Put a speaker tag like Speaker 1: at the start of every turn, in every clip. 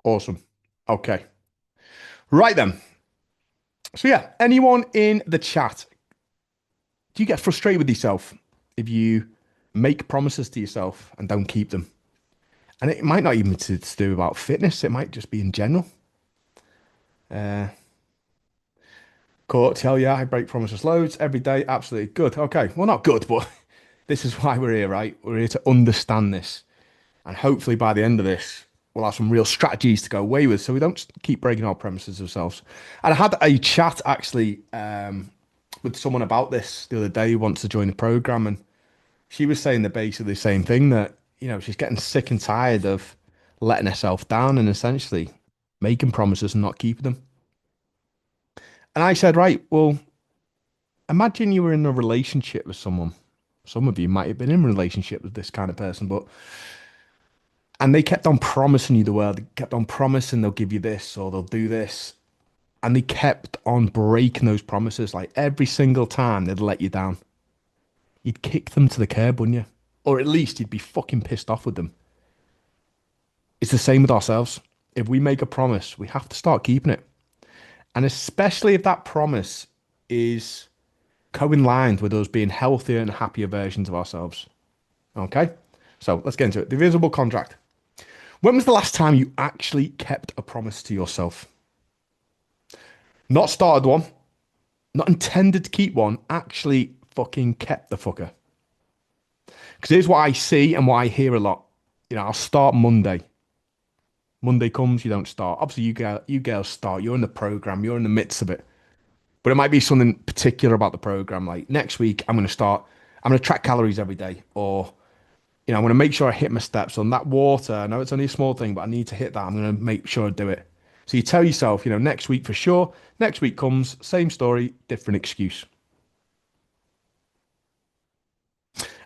Speaker 1: Awesome. Okay. Right then. So yeah, anyone in the chat, do you get frustrated with yourself if you make promises to yourself and don't keep them? And it might not even to do about fitness. It might just be in general. Uh, Court, hell yeah, I break promises loads every day. Absolutely good. Okay, well, not good, but this is why we're here, right? We're here to understand this. And hopefully by the end of this, we'll have some real strategies to go away with so we don't keep breaking our promises ourselves. And I had a chat actually with someone about this the other day who wants to join the program. And she was saying the basically the same thing that, she's getting sick and tired of letting herself down and essentially making promises and not keeping them. And I said, right, well, imagine you were in a relationship with someone. Some of you might have been in a relationship with this kind of person, but and they kept on promising you the world. They kept on promising they'll give you this or they'll do this. And they kept on breaking those promises. Like every single time they'd let you down. You'd kick them to the curb, wouldn't you? Or at least you'd be fucking pissed off with them. It's the same with ourselves. If we make a promise, we have to start keeping it. And especially if that promise is co-in-lined with us being healthier and happier versions of ourselves. Okay? So let's get into it. The visible contract. When was the last time you actually kept a promise to yourself? Not started one, not intended to keep one, actually fucking kept the fucker. Because here's what I see and what I hear a lot. I'll start Monday. Monday comes, you don't start. Obviously, you girls start. You're in the program. You're in the midst of it. But it might be something particular about the program. Like next week, I'm going to start. I'm going to track calories every day, or I want to make sure I hit my steps on that water. I know it's only a small thing, but I need to hit that. I'm going to make sure I do it. So you tell yourself, next week for sure. Next week comes, same story, different excuse.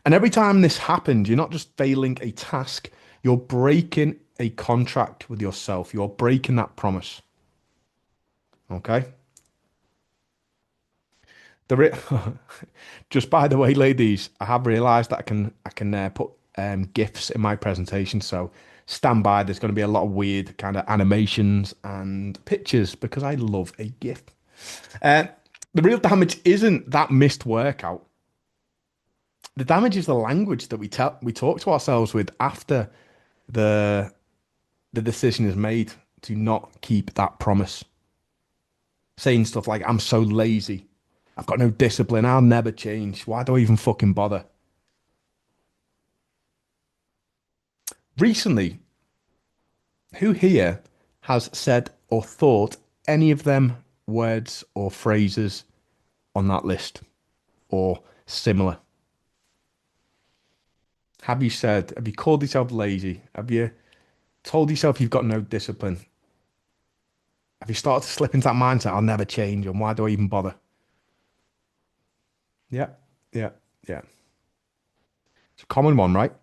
Speaker 1: And every time this happens, you're not just failing a task, you're breaking a contract with yourself. You're breaking that promise. Okay? The just by the way, ladies, I have realised that I can put GIFs in my presentation. So stand by. There's going to be a lot of weird kind of animations and pictures because I love a GIF. Uh, the real damage isn't that missed workout. The damage is the language that we talk to ourselves with after the the decision is made to not keep that promise. Saying stuff like, "I'm so lazy. I've got no discipline. I'll never change. Why do I even fucking bother?" Recently, who here has said or thought any of them words or phrases on that list or similar? Have you called yourself lazy? Have you told yourself you've got no discipline? Have you started to slip into that mindset, I'll never change, and why do I even bother? Yeah, yeah, yeah. It's a common one, right?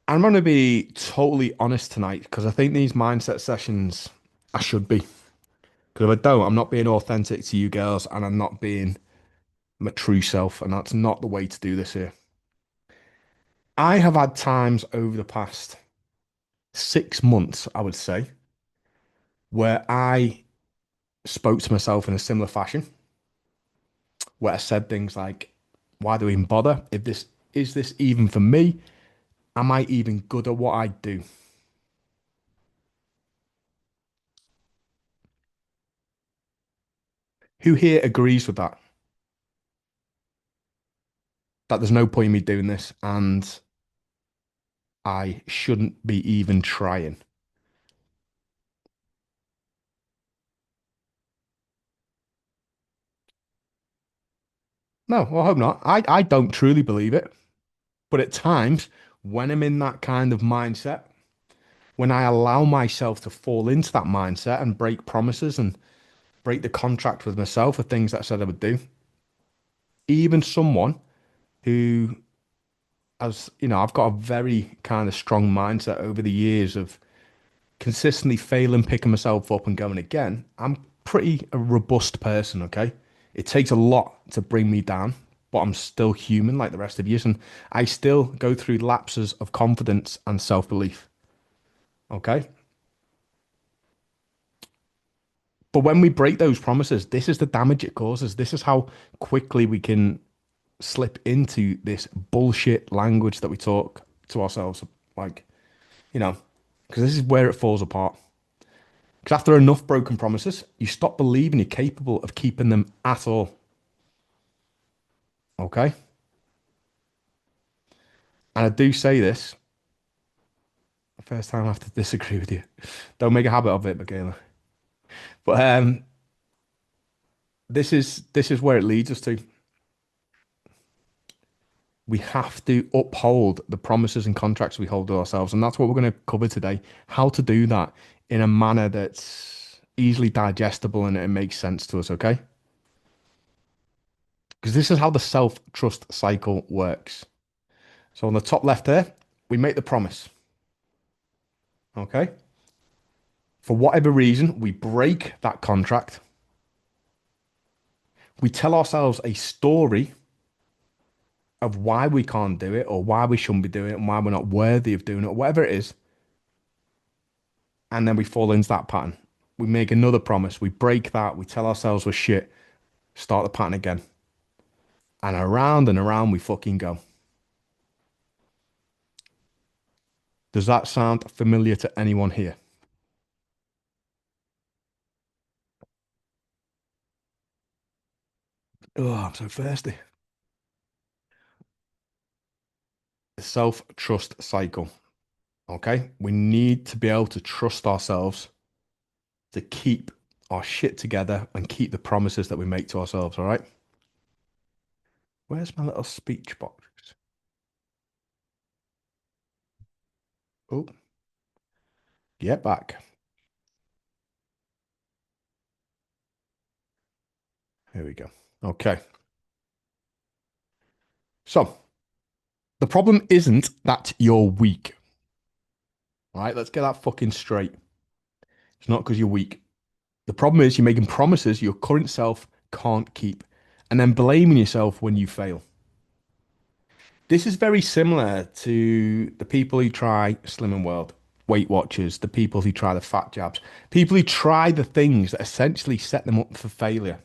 Speaker 1: I'm going to be totally honest tonight because I think these mindset sessions, I should be. Because if I don't, I'm not being authentic to you girls and I'm not being my true self. And that's not the way to do this here. I have had times over the past 6 months, I would say, where I spoke to myself in a similar fashion, where I said things like, why do I even bother? If this is this even for me? Am I even good at what I do? Who here agrees with that? That there's no point in me doing this and I shouldn't be even trying. No, well, I hope not. I don't truly believe it. But at times, when I'm in that kind of mindset, when I allow myself to fall into that mindset and break promises and break the contract with myself for things that I said I would do, even someone who has, I've got a very kind of strong mindset over the years of consistently failing, picking myself up and going again. I'm pretty a robust person, okay? It takes a lot to bring me down. but I'm still human like the rest of you. And I still go through lapses of confidence and self-belief. Okay. But when we break those promises, this is the damage it causes. This is how quickly we can slip into this bullshit language that we talk to ourselves. Like, you know, because this is where it falls apart. Because after enough broken promises, you stop believing you're capable of keeping them at all. Okay. And I do say this, first time I have to disagree with you. Don't make a habit of it, Michaela. But this is where it leads us to. We have to uphold the promises and contracts we hold to ourselves, and that's what we're going to cover today. How to do that in a manner that's easily digestible and it makes sense to us, okay? Because this is how the self-trust cycle works. So on the top left there, we make the promise, okay? For whatever reason, we break that contract. We tell ourselves a story of why we can't do it or why we shouldn't be doing it and why we're not worthy of doing it or whatever it is. And then we fall into that pattern. We make another promise. We break that. We tell ourselves we're shit. Start the pattern again. And around we fucking go. Does that sound familiar to anyone here? Oh, I'm so thirsty. The self-trust cycle. Okay. We need to be able to trust ourselves to keep our shit together and keep the promises that we make to ourselves. All right. Where's my little speech box? Oh, get back. Here we go. Okay. So the problem isn't that you're weak. All right. Let's get that fucking straight. It's not because you're weak. The problem is you're making promises your current self can't keep and then blaming yourself when you fail. This is very similar to the people who try Slimming World, Weight Watchers, the people who try the fat jabs, people who try the things that essentially set them up for failure,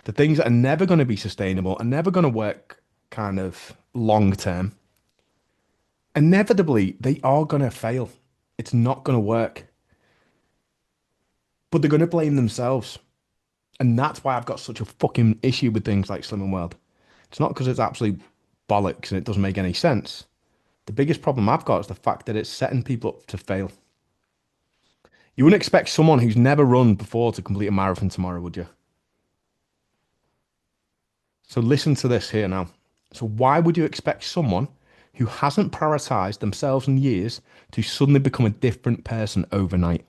Speaker 1: the things that are never going to be sustainable and never going to work kind of long term. Inevitably, they are going to fail. It's not going to work, but they're going to blame themselves. And that's why I've got such a fucking issue with things like Slimming World. It's not because it's absolute bollocks and it doesn't make any sense. The biggest problem I've got is the fact that it's setting people up to fail. You wouldn't expect someone who's never run before to complete a marathon tomorrow, would you? So listen to this here now. So why would you expect someone who hasn't prioritized themselves in years to suddenly become a different person overnight?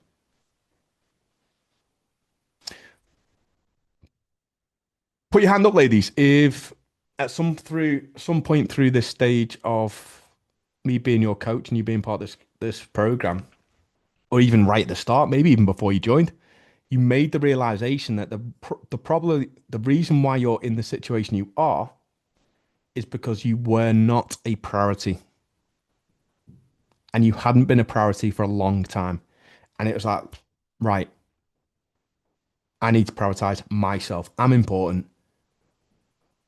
Speaker 1: Put your hand up, ladies, if at some point through this stage of me being your coach and you being part of this program, or even right at the start, maybe even before you joined, you made the realization that the reason why you're in the situation you are is because you were not a priority and you hadn't been a priority for a long time. And it was like, right, I need to prioritize myself. I'm important.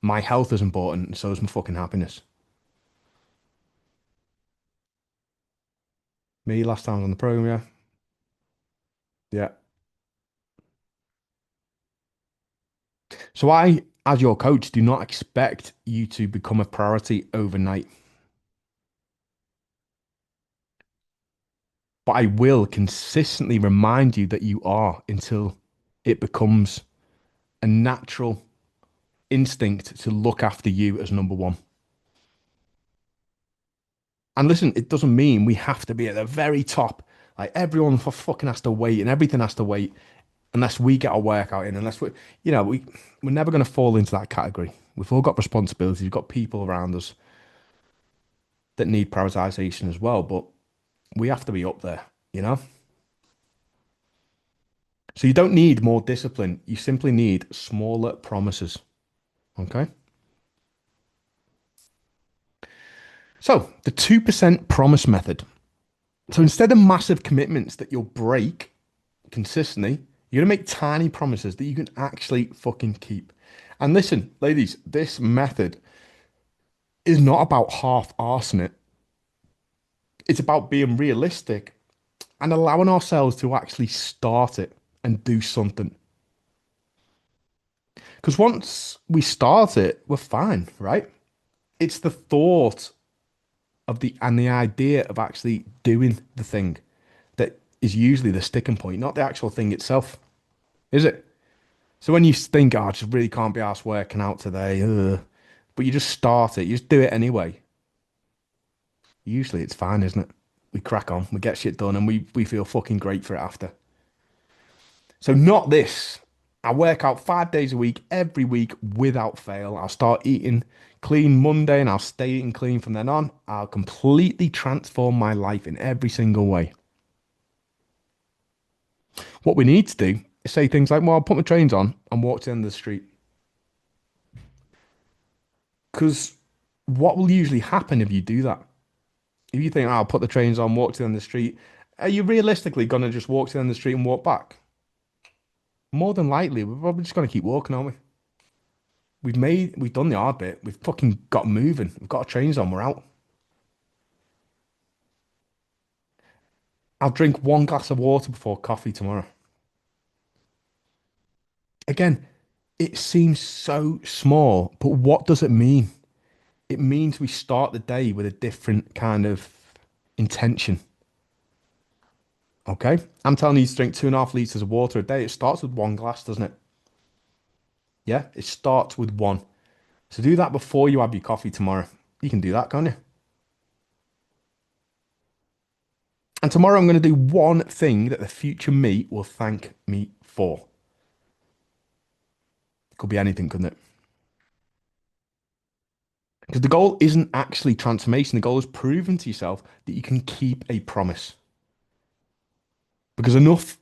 Speaker 1: My health is important. And so is my fucking happiness. Me last time I was on the program, yeah. Yeah. So I, as your coach, do not expect you to become a priority overnight. But I will consistently remind you that you are until it becomes a natural instinct to look after you as number one. And listen, it doesn't mean we have to be at the very top. Like everyone fucking has to wait and everything has to wait unless we get our workout in, unless we're never going to fall into that category. We've all got responsibilities. We've got people around us that need prioritization as well, but we have to be up there, you know? So you don't need more discipline. You simply need smaller promises. Okay? So, the 2% promise method. So, instead of massive commitments that you'll break consistently, you're going to make tiny promises that you can actually fucking keep. And listen, ladies, this method is not about half-arsing it. It's about being realistic and allowing ourselves to actually start it and do something. Because once we start it, we're fine, right? It's the thought of the idea of actually doing the thing that is usually the sticking point, not the actual thing itself, is it? So when you think, oh, I just really can't be asked working out today, but you just start it, you just do it anyway. Usually it's fine, isn't it? We crack on, we get shit done, and we feel fucking great for it after. So not this. I work out 5 days a week, every week without fail. I'll start eating clean Monday and I'll stay eating clean from then on. I'll completely transform my life in every single way. What we need to do is say things like, well, I'll put my trains on and walk to the end of the street. Because what will usually happen if you do that? If you think, oh, I'll put the trains on, walk to the end of the street, are you realistically going to just walk to the end of the street and walk back? More than likely, we're probably just going to keep walking, aren't we? We've done the hard bit. We've fucking got moving. We've got our trains on. We're out. I'll drink one glass of water before coffee tomorrow. Again, it seems so small, but what does it mean? It means we start the day with a different kind of intention. Okay? I'm telling you to drink 2.5 liters of water a day. It starts with one glass, doesn't it? Yeah, it starts with one. So do that before you have your coffee tomorrow. You can do that, can't you? And tomorrow I'm going to do one thing that the future me will thank me for. It could be anything, couldn't it? Because the goal isn't actually transformation. The goal is proving to yourself that you can keep a promise. Because enough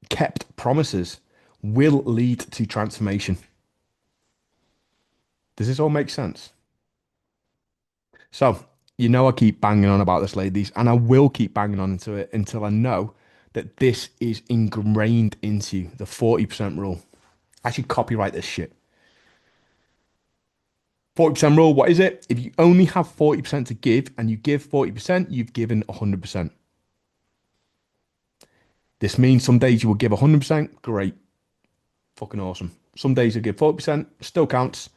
Speaker 1: kept promises will lead to transformation. Does this all make sense? So, you know, I keep banging on about this, ladies, and I will keep banging on into it until I know that this is ingrained into you, the 40% rule. I should copyright this shit. 40% rule, what is it? If you only have 40% to give and you give 40%, you've given 100%. This means some days you will give 100%, great, fucking awesome. Some days you give 40%, still counts.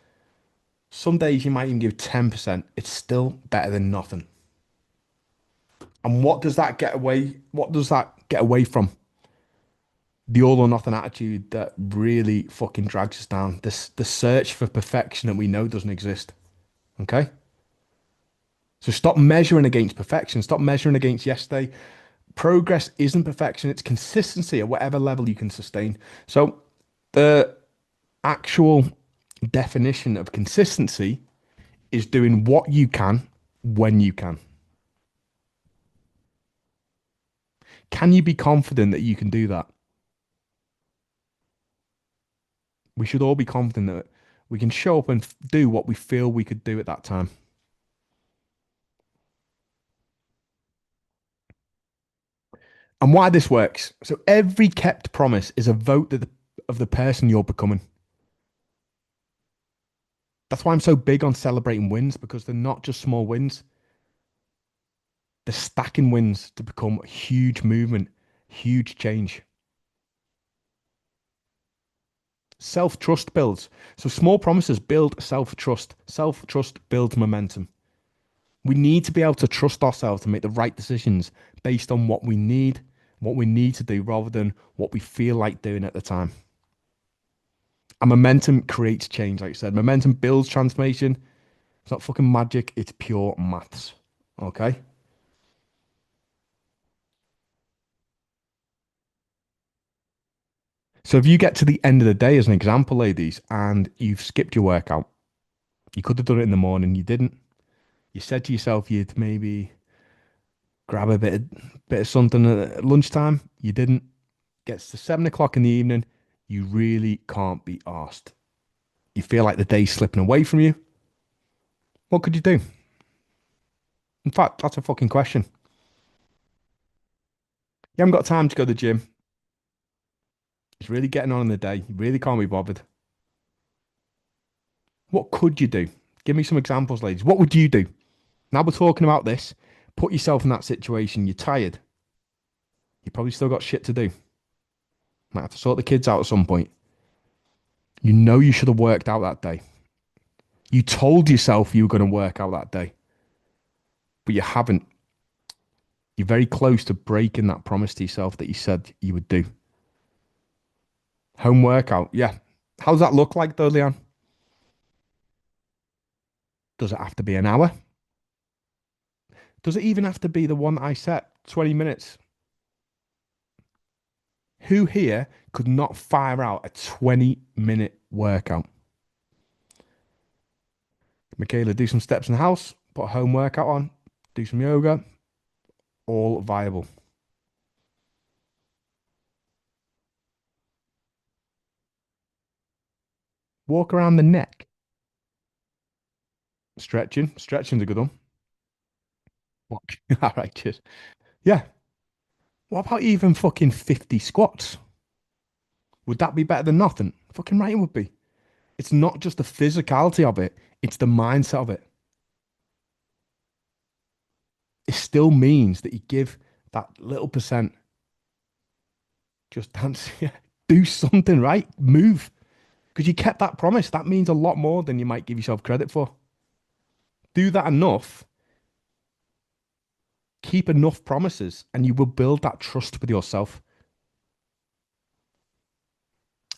Speaker 1: Some days you might even give 10%. It's still better than nothing. And what does that get away? What does that get away from? The all or nothing attitude that really fucking drags us down. This the search for perfection that we know doesn't exist. Okay? So stop measuring against perfection. Stop measuring against yesterday. Progress isn't perfection, it's consistency at whatever level you can sustain. So the actual definition of consistency is doing what you can when you can. Can you be confident that you can do that? We should all be confident that we can show up and do what we feel we could do at that time. And why this works. So every kept promise is a vote of the person you're becoming. That's why I'm so big on celebrating wins, because they're not just small wins. They're stacking wins to become huge movement, huge change. Self-trust builds. So small promises build self-trust. Self-trust builds momentum. We need to be able to trust ourselves to make the right decisions based on what we need to do rather than what we feel like doing at the time. And momentum creates change, like I said. Momentum builds transformation. It's not fucking magic, it's pure maths. Okay? So if you get to the end of the day, as an example, ladies, and you've skipped your workout, you could have done it in the morning, you didn't. You said to yourself you'd maybe grab a bit of something at lunchtime, you didn't. Gets to 7 o'clock in the evening, you really can't be asked. You feel like the day's slipping away from you. What could you do? In fact, that's a fucking question. You haven't got time to go to the gym. It's really getting on in the day. You really can't be bothered. What could you do? Give me some examples, ladies. What would you do? Now we're talking about this. Put yourself in that situation. You're tired. You probably still got shit to do. Might have to sort the kids out at some point. You know you should have worked out that day. You told yourself you were going to work out that day, but you haven't. You're very close to breaking that promise to yourself that you said you would do. Home workout. Yeah. How does that look like though, Leon? Does it have to be an hour? Does it even have to be the one that I set? 20 minutes. Who here could not fire out a 20-minute workout? Michaela, do some steps in the house, put a home workout on, do some yoga, all viable. Walk around the neck. Stretching. Stretching's a good one. What? All right, cheers. Yeah. What about even fucking 50 squats? Would that be better than nothing? Fucking right, it would be. It's not just the physicality of it, it's the mindset of it. It still means that you give that little percent, just dance, yeah, do something, right? Move. Because you kept that promise. That means a lot more than you might give yourself credit for. Do that enough, keep enough promises, and you will build that trust with yourself.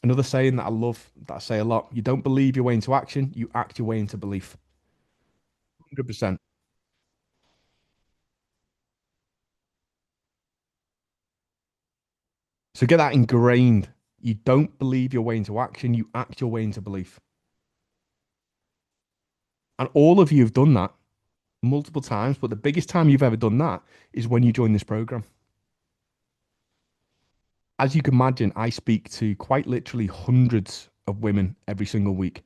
Speaker 1: Another saying that I love, that I say a lot: you don't believe your way into action, you act your way into belief. 100%. So get that ingrained. You don't believe your way into action, you act your way into belief. And all of you have done that multiple times, but the biggest time you've ever done that is when you join this program. As you can imagine, I speak to quite literally hundreds of women every single week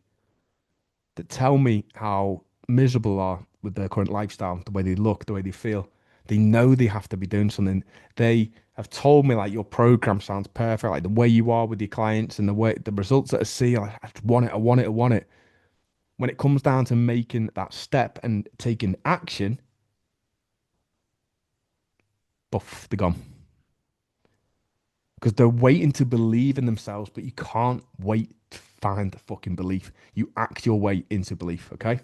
Speaker 1: that tell me how miserable they are with their current lifestyle, the way they look, the way they feel. They know they have to be doing something. They have told me like your program sounds perfect, like the way you are with your clients and the way the results that I see. Like, I want it, I want it, I want it. When it comes down to making that step and taking action, buff, they're gone. Because they're waiting to believe in themselves, but you can't wait to find the fucking belief. You act your way into belief, okay?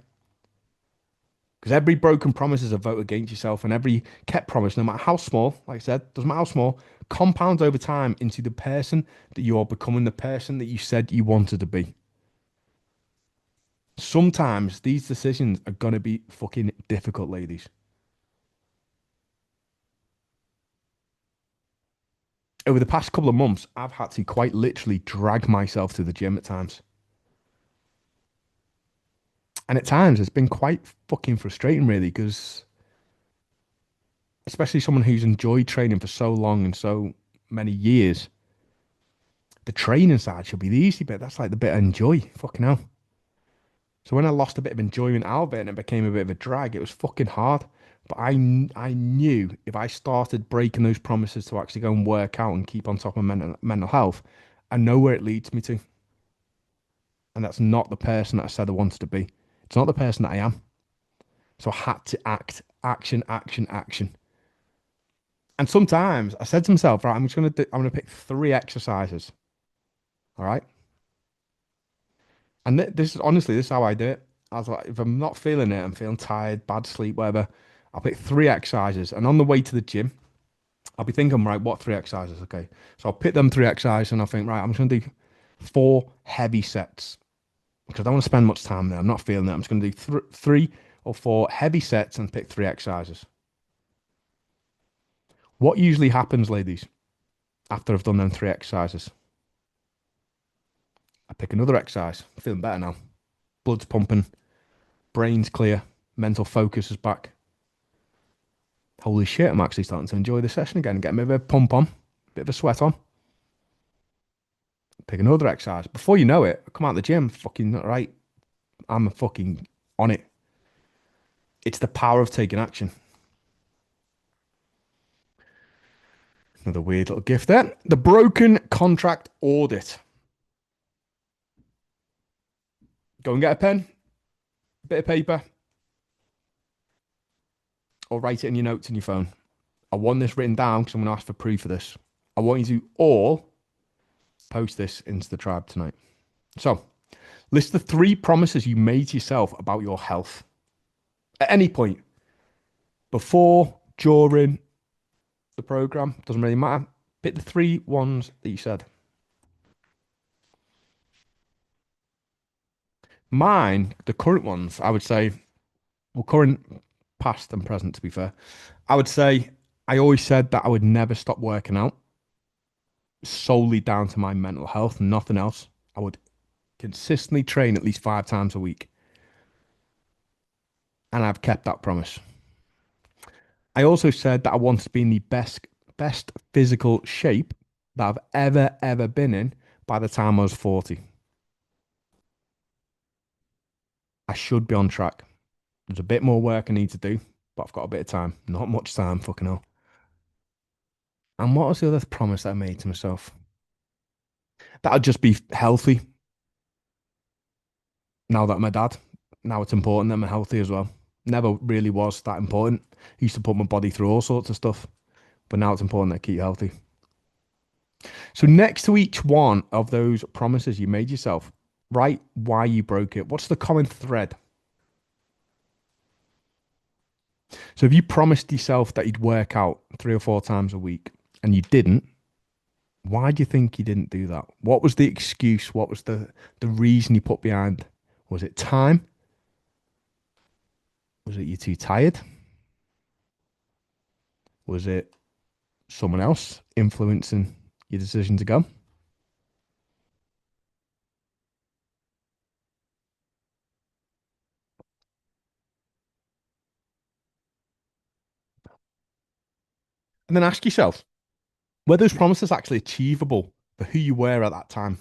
Speaker 1: Because every broken promise is a vote against yourself, and every kept promise, no matter how small, like I said, doesn't matter how small, compounds over time into the person that you are becoming, the person that you said you wanted to be. Sometimes these decisions are going to be fucking difficult, ladies. Over the past couple of months, I've had to quite literally drag myself to the gym at times. And at times, it's been quite fucking frustrating, really, because especially someone who's enjoyed training for so long and so many years, the training side should be the easy bit. That's like the bit I enjoy. Fucking hell. So when I lost a bit of enjoyment out of it and it became a bit of a drag, it was fucking hard. But I knew if I started breaking those promises to actually go and work out and keep on top of mental health, I know where it leads me to. And that's not the person that I said I wanted to be. It's not the person that I am. So I had to act, action, action, action. And sometimes I said to myself, right, I'm gonna pick three exercises. All right. And this is honestly, this is how I do it. I was like, if I'm not feeling it, I'm feeling tired, bad sleep, whatever. I'll pick three exercises. And on the way to the gym, I'll be thinking, right, what three exercises? Okay. So I'll pick them three exercises and I'll think, right, I'm just gonna do four heavy sets because I don't want to spend much time there. I'm not feeling it. I'm just gonna do three or four heavy sets and pick three exercises. What usually happens, ladies, after I've done them three exercises? I pick another exercise. I'm feeling better now. Blood's pumping, brain's clear, mental focus is back. Holy shit, I'm actually starting to enjoy the session again, getting a bit of a pump on, a bit of a sweat on. Pick another exercise. Before you know it, I come out of the gym, fucking right. I'm fucking on it. It's the power of taking action. Another weird little gift there. The broken contract audit. Go and get a pen, a bit of paper, or write it in your notes in your phone. I want this written down because I'm going to ask for proof of this. I want you to all post this into the tribe tonight. So, list the 3 promises you made to yourself about your health at any point, before, during the program, doesn't really matter. Pick the 3 ones that you said. Mine, the current ones, I would say, well, current, past, and present, to be fair. I would say I always said that I would never stop working out solely down to my mental health, nothing else. I would consistently train at least 5 times a week. And I've kept that promise. I also said that I wanted to be in the best physical shape that I've ever been in by the time I was 40. I should be on track. There's a bit more work I need to do, but I've got a bit of time. Not much time, fucking hell. And what was the other promise that I made to myself? That I'd just be healthy now that I'm a dad. Now it's important that I'm healthy as well. Never really was that important. Used to put my body through all sorts of stuff, but now it's important that I keep healthy. So next to each one of those promises you made yourself, write why you broke it. What's the common thread? So if you promised yourself that you'd work out 3 or 4 times a week and you didn't, why do you think you didn't do that? What was the excuse? What was the reason you put behind? Was it time? Was it you too tired? Was it someone else influencing your decision to go? And then ask yourself, were those promises actually achievable for who you were at that time?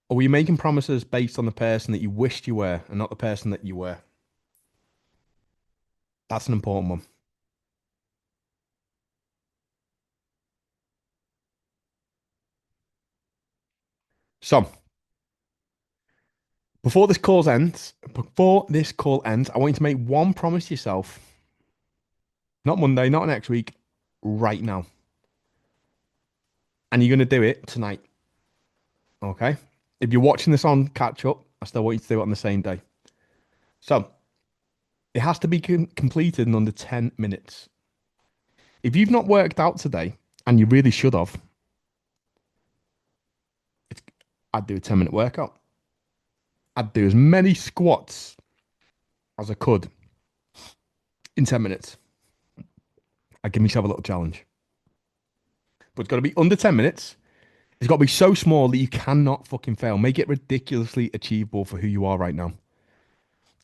Speaker 1: Or were you making promises based on the person that you wished you were and not the person that you were? That's an important one. So, before this call ends, I want you to make one promise to yourself, not Monday, not next week, right now. And you're going to do it tonight. Okay? If you're watching this on catch up, I still want you to do it on the same day. So, it has to be completed in under 10 minutes. If you've not worked out today, and you really should have, I'd do a 10-minute workout. I'd do as many squats as I could in 10 minutes. I'd give myself a little challenge. But it's got to be under 10 minutes. It's got to be so small that you cannot fucking fail. Make it ridiculously achievable for who you are right now.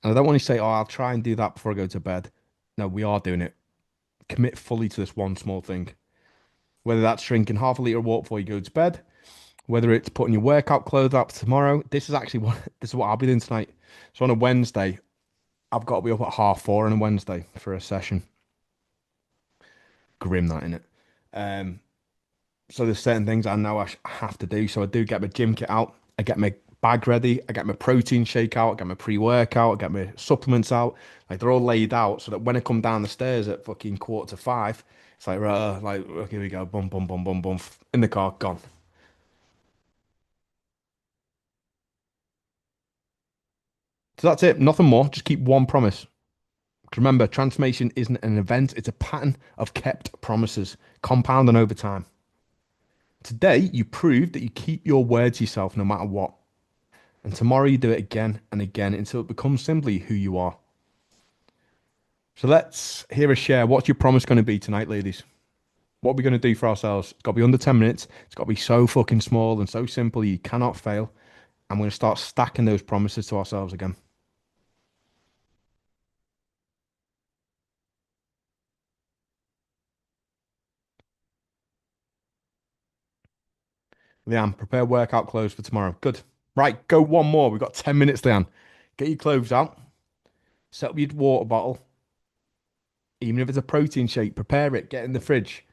Speaker 1: And I don't want to say, oh, I'll try and do that before I go to bed. No, we are doing it. Commit fully to this one small thing. Whether that's drinking half a litre of water before you go to bed, whether it's putting your workout clothes up tomorrow. This is actually what I'll be doing tonight. So on a Wednesday, I've got to be up at 4:30 on a Wednesday for a session. Grim that, innit? Um, so there's certain things I know I have to do. So I do get my gym kit out. I get my bag ready. I get my protein shake out. I get my pre-workout. I get my supplements out. Like they're all laid out so that when I come down the stairs at fucking 4:45, it's like, right, like, okay, here we go. Bum, bum, bum, bum, bum. In the car, gone. So that's it. Nothing more. Just keep one promise. 'Cause remember, transformation isn't an event, it's a pattern of kept promises, compounding over time. Today, you proved that you keep your word to yourself no matter what. And tomorrow, you do it again and again until it becomes simply who you are. So let's hear a share. What's your promise going to be tonight, ladies? What are we going to do for ourselves? It's got to be under 10 minutes. It's got to be so fucking small and so simple you cannot fail. I'm going to start stacking those promises to ourselves again. Leanne, prepare workout clothes for tomorrow. Good. Right, go one more. We've got 10 minutes, Leanne. Get your clothes out. Set up your water bottle. Even if it's a protein shake, prepare it. Get in the fridge.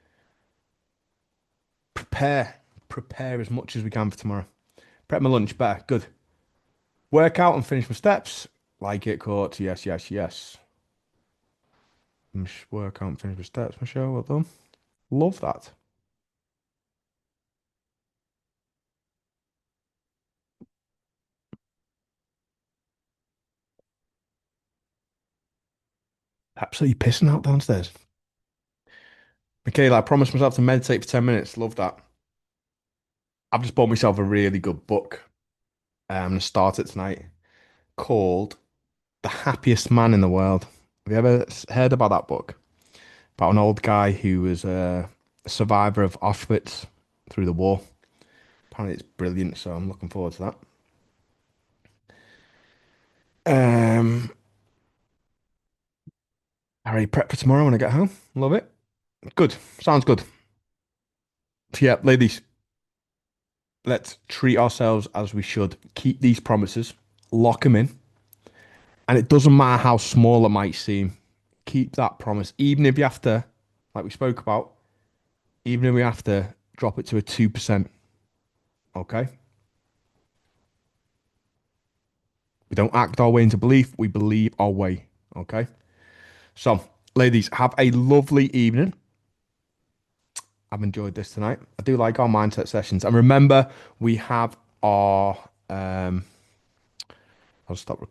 Speaker 1: prepare as much as we can for tomorrow. Prep my lunch better. Good. Work out and finish my steps. Like it, court. Yes, yes, yes. Work out and finish my steps, Michelle. Well done. Love that. Absolutely pissing out downstairs. Michaela, I promised myself to meditate for 10 minutes. Love that. I've just bought myself a really good book. I'm going to start it tonight called The Happiest Man in the World. Have you ever heard about that book? About an old guy who was a survivor of Auschwitz through the war. Apparently, it's brilliant, so I'm looking forward to that. I already prep for tomorrow when I get home. Love it. Good. Sounds good. So yeah, ladies, let's treat ourselves as we should. Keep these promises, lock them in, and it doesn't matter how small it might seem. Keep that promise, even if you have to, like we spoke about, even if we have to drop it to a 2%. Okay. We don't act our way into belief, we believe our way. Okay. So, ladies, have a lovely evening. I've enjoyed this tonight. I do like our mindset sessions. And remember, we have our I'll stop recording.